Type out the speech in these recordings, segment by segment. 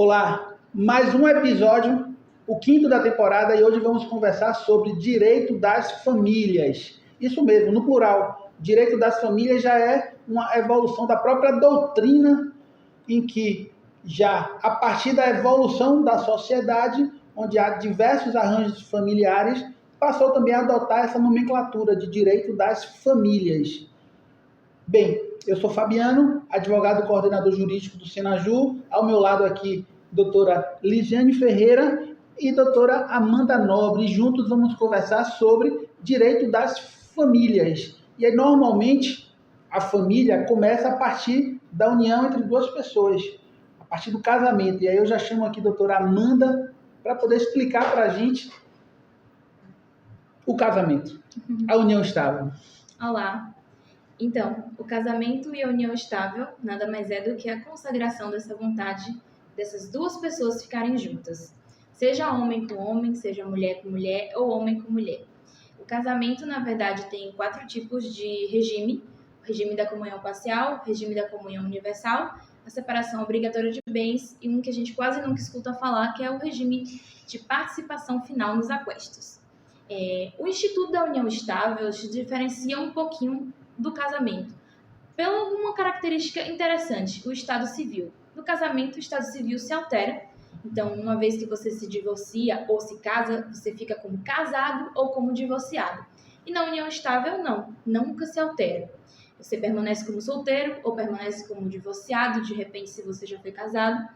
Olá, mais um episódio, o quinto da temporada, e hoje vamos conversar sobre direito das famílias. Isso mesmo, no plural. Direito das famílias já é uma evolução da própria doutrina, em que já a partir da evolução da sociedade, onde há diversos arranjos familiares, passou também a adotar essa nomenclatura de direito das famílias. Bem, eu sou Fabiano, advogado coordenador jurídico do Senaju. Ao meu lado aqui, doutora Lisiane Ferreira e doutora Amanda Nobre. Juntos vamos conversar sobre direito das famílias. E aí, normalmente, a família começa a partir da união entre duas pessoas, a partir do casamento. E aí eu já chamo aqui a doutora Amanda para poder explicar para a gente o casamento, a união estável. Olá. Então, o casamento e a união estável nada mais é do que a consagração dessa vontade dessas duas pessoas ficarem juntas. Seja homem com homem, seja mulher com mulher ou homem com mulher. O casamento, na verdade, tem 4 tipos de regime. O regime da comunhão parcial, o regime da comunhão universal, a separação obrigatória de bens e um que a gente quase nunca escuta falar, que é o regime de participação final nos aquestos. O Instituto da União Estável se diferencia um pouquinho do casamento, pela uma característica interessante, o estado civil. No casamento, o estado civil se altera, então, uma vez que você se divorcia ou se casa, você fica como casado ou como divorciado. E na união estável, não, nunca se altera. Você permanece como solteiro ou permanece como divorciado, de repente, se você já foi casado,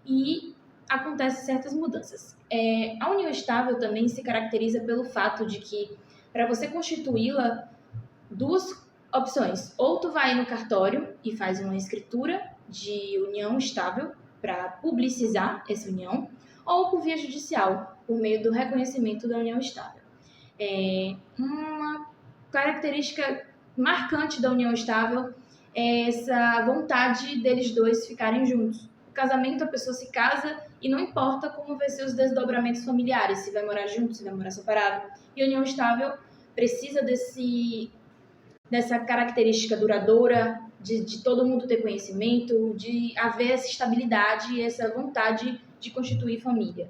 e acontecem certas mudanças. A união estável também se caracteriza pelo fato de que, para você constituí-la, 2 opções: ou tu vai no cartório e faz uma escritura de união estável para publicizar essa união, ou por via judicial, por meio do reconhecimento da união estável. Uma característica marcante da união estável é essa vontade deles dois ficarem juntos. O casamento, a pessoa se casa e não importa como vai ser os desdobramentos familiares, se vai morar junto, se vai morar separado. E a união estável precisa dessa característica duradoura, de todo mundo ter conhecimento, de haver essa estabilidade e essa vontade de constituir família.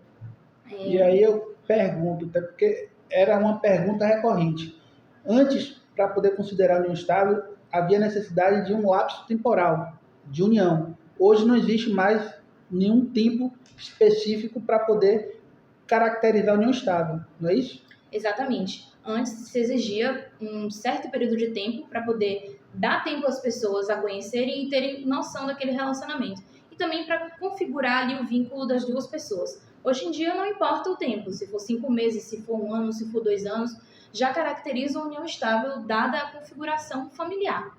E aí eu pergunto, até porque era uma pergunta recorrente. Antes, para poder considerar a união estável, havia necessidade de um lapso temporal, de união. Hoje não existe mais nenhum tempo específico para poder caracterizar a união estável, não é isso? Exatamente. Antes se exigia um certo período de tempo para poder dar tempo às pessoas a conhecerem e terem noção daquele relacionamento. E também para configurar ali o vínculo das duas pessoas. Hoje em dia não importa o tempo, se for 5 meses, se for 1 ano, se for 2 anos, já caracteriza a união estável dada a configuração familiar.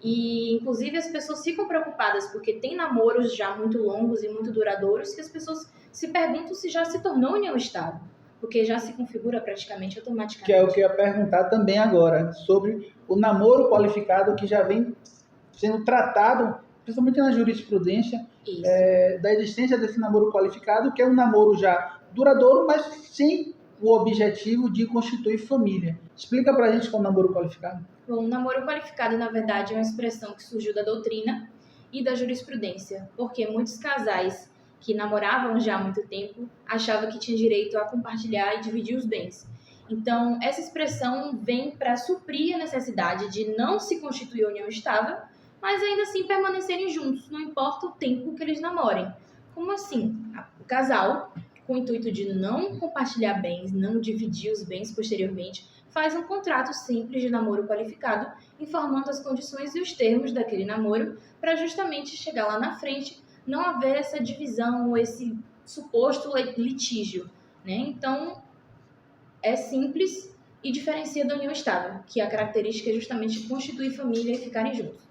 E, inclusive, as pessoas ficam preocupadas porque tem namoros já muito longos e muito duradouros que as pessoas se perguntam se já se tornou união estável, porque já se configura praticamente automaticamente. Que é o que eu ia perguntar também agora, sobre o namoro qualificado que já vem sendo tratado, principalmente na jurisprudência, da existência desse namoro qualificado, que é um namoro já duradouro, mas sem o objetivo de constituir família. Explica pra gente qual é o namoro qualificado. Bom, o namoro qualificado, na verdade, é uma expressão que surgiu da doutrina e da jurisprudência, porque muitos casais que namoravam já há muito tempo achavam que tinham direito a compartilhar e dividir os bens. Então, essa expressão vem para suprir a necessidade de não se constituir união estável, mas ainda assim permanecerem juntos, não importa o tempo que eles namorem. Como assim? O casal, com o intuito de não compartilhar bens, não dividir os bens posteriormente, faz um contrato simples de namoro qualificado, informando as condições e os termos daquele namoro, para justamente chegar lá na frente, não haver essa divisão ou esse suposto litígio, né? Então, é simples e diferencia da união estável, que a característica é justamente constituir família e ficarem juntos.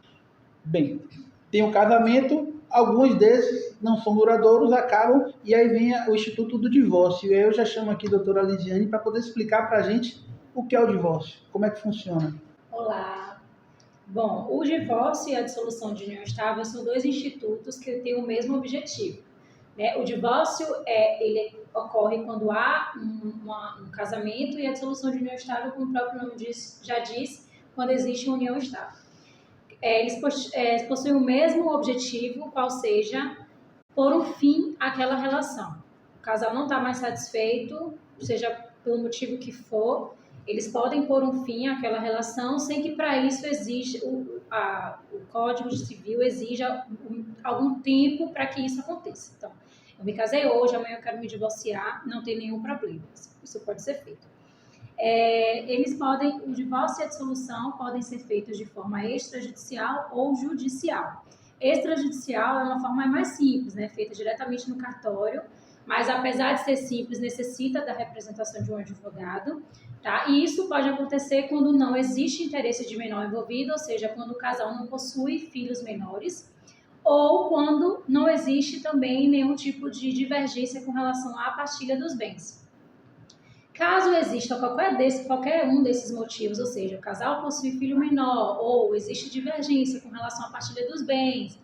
Bem, tem o casamento, alguns desses não são duradouros, acabam, e aí vem o Instituto do Divórcio. E aí eu já chamo aqui a doutora Lisiane para poder explicar para a gente o que é o divórcio, como é que funciona. Olá. Bom, o divórcio e a dissolução de união estável são 2 institutos que têm o mesmo objetivo, né? O divórcio ele ocorre quando há um casamento, e a dissolução de união estável, como o próprio nome já diz, quando existe uma união estável. Eles possuem o mesmo objetivo, qual seja pôr um fim àquela relação. O casal não está mais satisfeito, seja pelo motivo que for, eles podem pôr um fim àquela relação sem que para isso exija o Código Civil exija algum tempo para que isso aconteça. Então, eu me casei hoje, amanhã eu quero me divorciar, não tem nenhum problema. Isso pode ser feito. O divórcio e a dissolução podem ser feitos de forma extrajudicial ou judicial. Extrajudicial é uma forma mais simples, né? Feita diretamente no cartório, mas apesar de ser simples, necessita da representação de um advogado, tá? E isso pode acontecer quando não existe interesse de menor envolvido, ou seja, quando o casal não possui filhos menores, ou quando não existe também nenhum tipo de divergência com relação à partilha dos bens. Caso exista qualquer um desses motivos, ou seja, o casal possui filho menor, ou existe divergência com relação à partilha dos bens,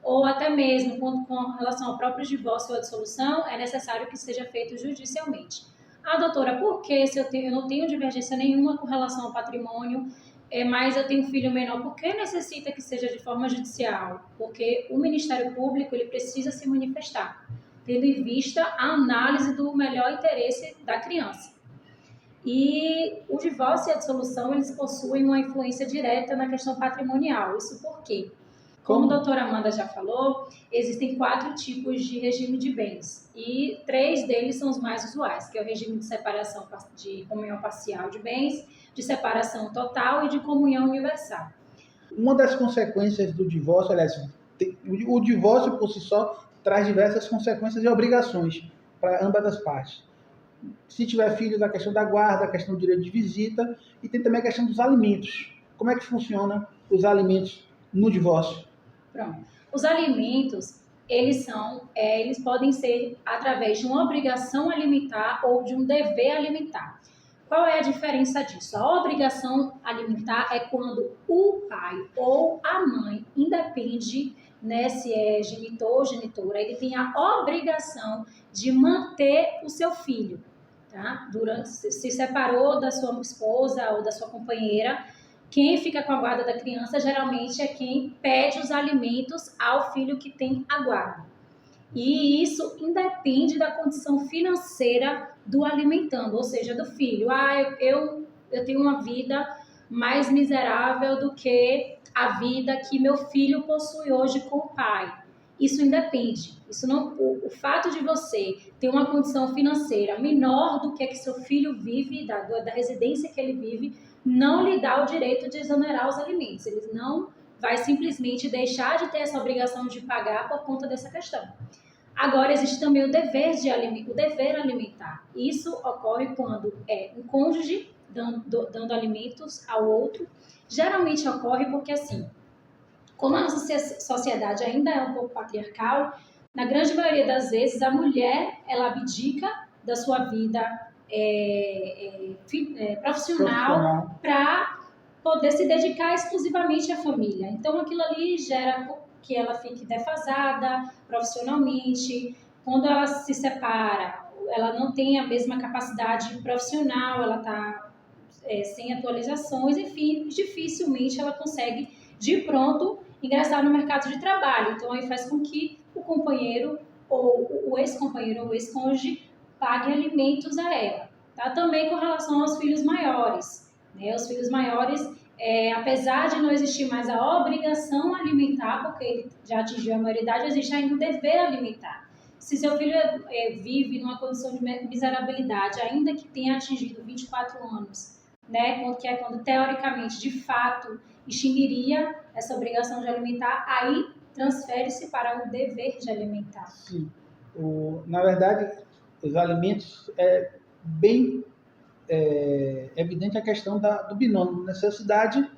ou até mesmo com relação ao próprio divórcio ou a dissolução, é necessário que seja feito judicialmente. Doutora, por que se eu não tenho divergência nenhuma com relação ao patrimônio, mas eu tenho um filho menor, por que necessita que seja de forma judicial? Porque o Ministério Público ele precisa se manifestar, tendo em vista a análise do melhor interesse da criança. E o divórcio e a dissolução, eles possuem uma influência direta na questão patrimonial. Isso por quê? Como a doutora Amanda já falou, existem 4 tipos de regime de bens e 3 deles são os mais usuais, que é o regime de separação de comunhão parcial de bens, de separação total e de comunhão universal. Uma das consequências do divórcio, aliás, o divórcio por si só traz diversas consequências e obrigações para ambas as partes. Se tiver filhos, a questão da guarda, a questão do direito de visita e tem também a questão dos alimentos. Como é que funciona os alimentos no divórcio? Pronto. Os alimentos, eles podem ser através de uma obrigação alimentar ou de um dever alimentar. Qual é a diferença disso? A obrigação alimentar é quando o pai ou a mãe, independe, né, se é genitor ou genitora, ele tem a obrigação de manter o seu filho, tá? Se separou da sua esposa ou da sua companheira, quem fica com a guarda da criança geralmente é quem pede os alimentos ao filho que tem a guarda. E isso independe da condição financeira do alimentando, ou seja, do filho. Eu tenho uma vida mais miserável do que a vida que meu filho possui hoje com o pai. Isso independe. O fato de você ter uma condição financeira menor do que seu filho vive, da residência que ele vive, não lhe dá o direito de exonerar os alimentos. Ele não vai simplesmente deixar de ter essa obrigação de pagar por conta dessa questão. Agora, existe também o dever alimentar. Isso ocorre quando é um cônjuge dando alimentos ao outro. Geralmente ocorre porque, assim, como a nossa sociedade ainda é um pouco patriarcal, na grande maioria das vezes a mulher ela abdica da sua vida profissional para poder se dedicar exclusivamente à família. Então, aquilo ali gera que ela fique defasada profissionalmente. Quando ela se separa, ela não tem a mesma capacidade profissional, ela está sem atualizações, enfim, dificilmente ela consegue, de pronto, ingressar no mercado de trabalho. Então, aí faz com que o companheiro ou o ex-companheiro ou o ex-cônjuge pague alimentos a ela. Tá? Também com relação aos filhos maiores. Né? Os filhos maiores, apesar de não existir mais a obrigação alimentar, porque ele já atingiu a maioridade, existe ainda o dever alimentar. Se seu filho vive numa condição de miserabilidade, ainda que tenha atingido 24 anos, né, que é quando teoricamente, de fato, extinguiria essa obrigação de alimentar, aí transfere-se para o dever de alimentar. Sim. Na verdade, os alimentos é bem evidente a questão do binômio, necessidade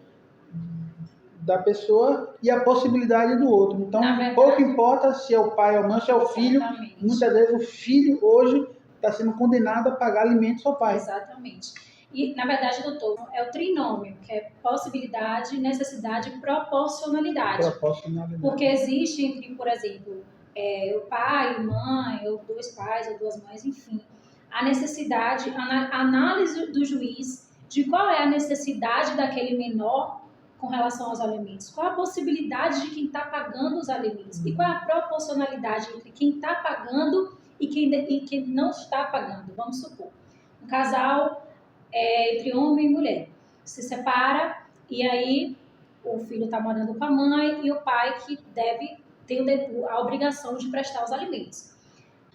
da pessoa e a possibilidade do outro. Então, verdade, pouco importa se é o pai ou não, se é o filho. Exatamente. Muitas vezes o filho hoje está sendo condenado a pagar alimentos ao pai. Exatamente. E, na verdade, doutor, é o trinômio, que é possibilidade, necessidade e proporcionalidade. Porque existe entre, por exemplo, o pai, mãe, ou 2 pais, ou 2 mães, enfim, a necessidade, a análise do juiz de qual é a necessidade daquele menor com relação aos alimentos? Qual a possibilidade de quem está pagando os alimentos? E qual é a proporcionalidade entre quem está pagando e quem não está pagando? Vamos supor, um casal entre homem e mulher se separa e aí o filho está morando com a mãe e o pai que tem a obrigação de prestar os alimentos.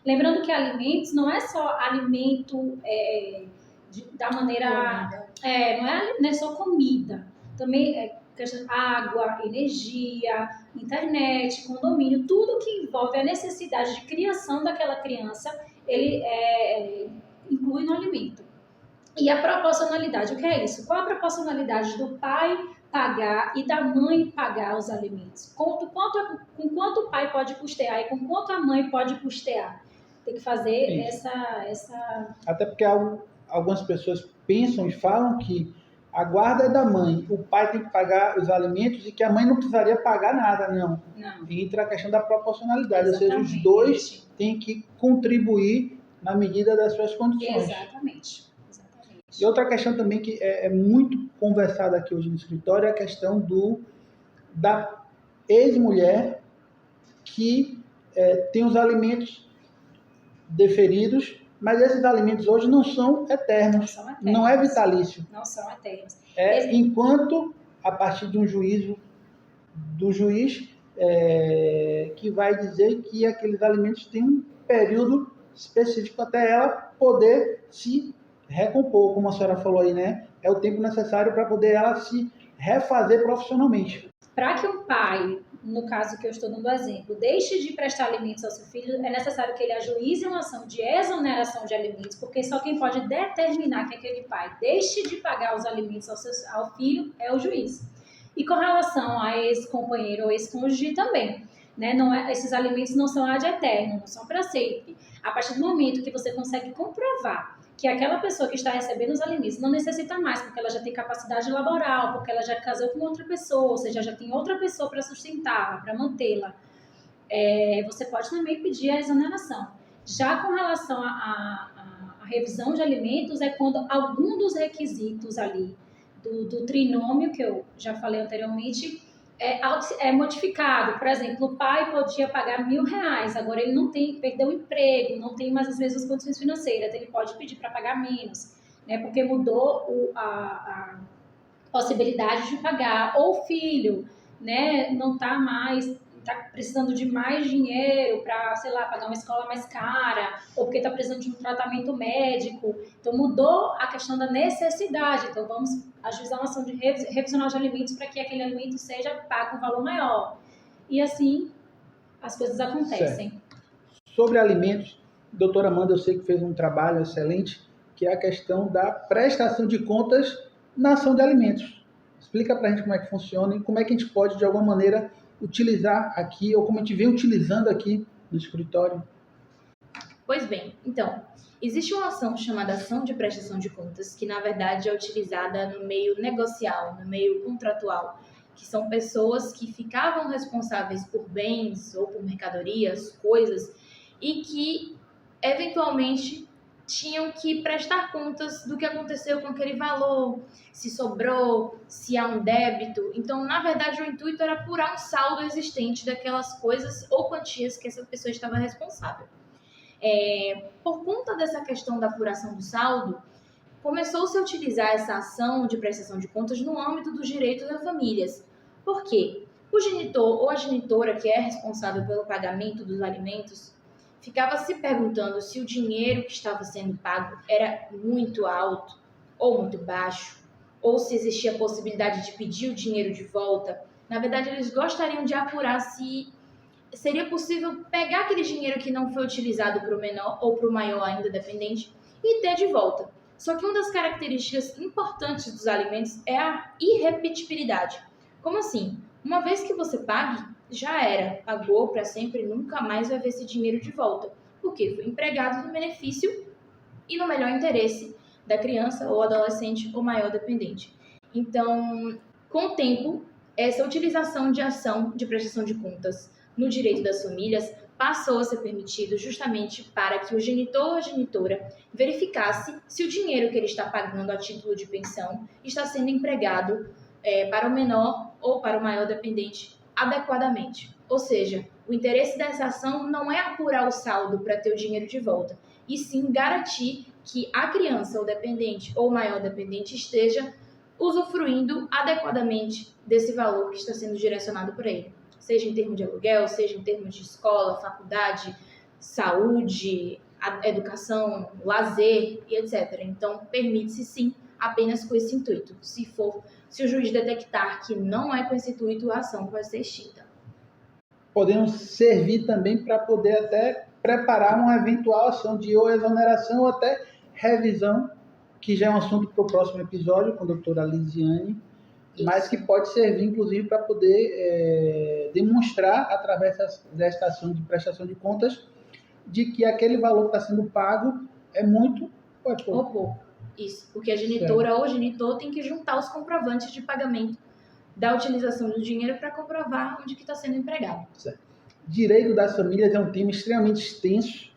Lembrando que alimentos não é só alimento da maneira... não é só comida. Também água, energia, internet, condomínio, tudo que envolve a necessidade de criação daquela criança, ele inclui no alimento. E a proporcionalidade, o que é isso? Qual a proporcionalidade do pai pagar e da mãe pagar os alimentos? Com quanto o pai pode custear e com quanto a mãe pode custear? Tem que fazer essa... Até porque algumas pessoas pensam e falam que a guarda é da mãe, o pai tem que pagar os alimentos e que a mãe não precisaria pagar nada, não. Entra a questão da proporcionalidade, Exatamente. ou seja, os dois têm que contribuir na medida das suas condições. Exatamente. E outra questão também que é muito conversada aqui hoje no escritório é a questão da ex-mulher que tem os alimentos deferidos, mas esses alimentos hoje não são eternos, não é vitalício. Não são eternos. Enquanto, a partir de um juízo do juiz, que vai dizer que aqueles alimentos têm um período específico até ela poder se recompor, como a senhora falou aí, né? É o tempo necessário para poder ela se refazer profissionalmente. Para que um pai, no caso que eu estou dando exemplo, deixe de prestar alimentos ao seu filho, é necessário que ele ajuize uma ação de exoneração de alimentos, porque só quem pode determinar que aquele pai deixe de pagar os alimentos ao filho é o juiz. E com relação a ex-companheiro ou ex-cônjuge também, né? Esses alimentos não são ad eterno, não são para sempre. A partir do momento que você consegue comprovar que aquela pessoa que está recebendo os alimentos não necessita mais, porque ela já tem capacidade laboral, porque ela já casou com outra pessoa, ou seja, já tem outra pessoa para sustentá-la, para mantê-la, você pode também pedir a exoneração. Já com relação à revisão de alimentos, é quando algum dos requisitos ali do trinômio, que eu já falei anteriormente, é modificado. Por exemplo, o pai podia pagar R$1.000, agora ele perdeu o emprego, não tem mais as mesmas condições financeiras, então ele pode pedir para pagar menos, né, porque mudou a possibilidade de pagar. Ou o filho, né, não está mais, está precisando de mais dinheiro para, sei lá, pagar uma escola mais cara, ou porque está precisando de um tratamento médico, então mudou a questão da necessidade, então vamos ajuizar uma ação de revisional de alimentos para que aquele alimento seja pago um valor maior. E assim as coisas acontecem. Certo. Sobre alimentos, a doutora Amanda, eu sei que fez um trabalho excelente, que é a questão da prestação de contas na ação de alimentos. Explica para a gente como é que funciona e como é que a gente pode, de alguma maneira, utilizar aqui, ou como a gente vem utilizando aqui no escritório. Pois bem, então, existe uma ação chamada ação de prestação de contas, que na verdade é utilizada no meio negocial, no meio contratual, que são pessoas que ficavam responsáveis por bens ou por mercadorias, coisas, e que eventualmente tinham que prestar contas do que aconteceu com aquele valor, se sobrou, se há um débito. Então, na verdade, o intuito era apurar um saldo existente daquelas coisas ou quantias que essa pessoa estava responsável. Por conta dessa questão da apuração do saldo, começou-se a utilizar essa ação de prestação de contas no âmbito dos direitos das famílias. Por quê? O genitor ou a genitora, que é responsável pelo pagamento dos alimentos, ficava se perguntando se o dinheiro que estava sendo pago era muito alto ou muito baixo, ou se existia a possibilidade de pedir o dinheiro de volta. Na verdade, eles gostariam de apurar se seria possível pegar aquele dinheiro que não foi utilizado para o menor ou para o maior ainda dependente e ter de volta. Só que uma das características importantes dos alimentos é a irrepetibilidade. Como assim? Uma vez que você pague, já era, pagou para sempre, nunca mais vai ver esse dinheiro de volta, porque foi empregado no benefício e no melhor interesse da criança ou adolescente ou maior dependente. Então, com o tempo, essa utilização de ação de prestação de contas no direito das famílias passou a ser permitido justamente para que o genitor ou a genitora verificasse se o dinheiro que ele está pagando a título de pensão está sendo empregado para o menor ou para o maior dependente adequadamente. Ou seja, o interesse dessa ação não é apurar o saldo para ter o dinheiro de volta, e sim garantir que a criança, o dependente ou o maior dependente, esteja usufruindo adequadamente desse valor que está sendo direcionado para ele. Seja em termos de aluguel, seja em termos de escola, faculdade, saúde, educação, lazer e etc. Então, permite-se sim, apenas com esse intuito. Se o juiz detectar que não é com esse intuito, a ação vai ser extinta. Podemos servir também para poder até preparar uma eventual ação de ou exoneração ou até revisão, que já é um assunto para o próximo episódio com a doutora Lisiane, mas que pode servir, inclusive, para poder demonstrar, através desta ação de prestação de contas, de que aquele valor que está sendo pago é muito ou é pouco. Ou pouco. Isso, porque a genitora ou genitor tem que juntar os comprovantes de pagamento da utilização do dinheiro para comprovar onde que está sendo empregado. Certo. Direito das famílias é um tema extremamente extenso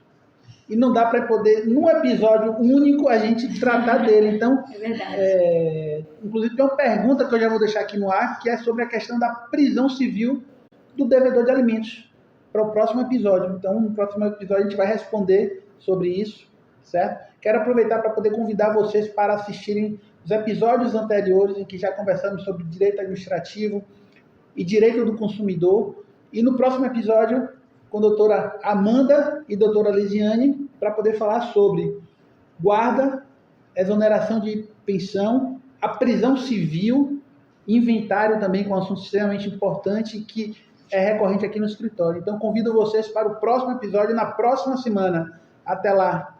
e não dá para poder, num episódio único, a gente tratar dele. Então, é verdade. Inclusive, tem uma pergunta que eu já vou deixar aqui no ar, que é sobre a questão da prisão civil do devedor de alimentos, para o próximo episódio. Então, no próximo episódio, a gente vai responder sobre isso, certo? Quero aproveitar para poder convidar vocês para assistirem os episódios anteriores, em que já conversamos sobre direito administrativo e direito do consumidor. E no próximo episódio, com a doutora Amanda e a doutora Lisiane, para poder falar sobre guarda, exoneração de pensão, a prisão civil, inventário também, com um assunto extremamente importante que é recorrente aqui no escritório. Então, convido vocês para o próximo episódio, na próxima semana. Até lá!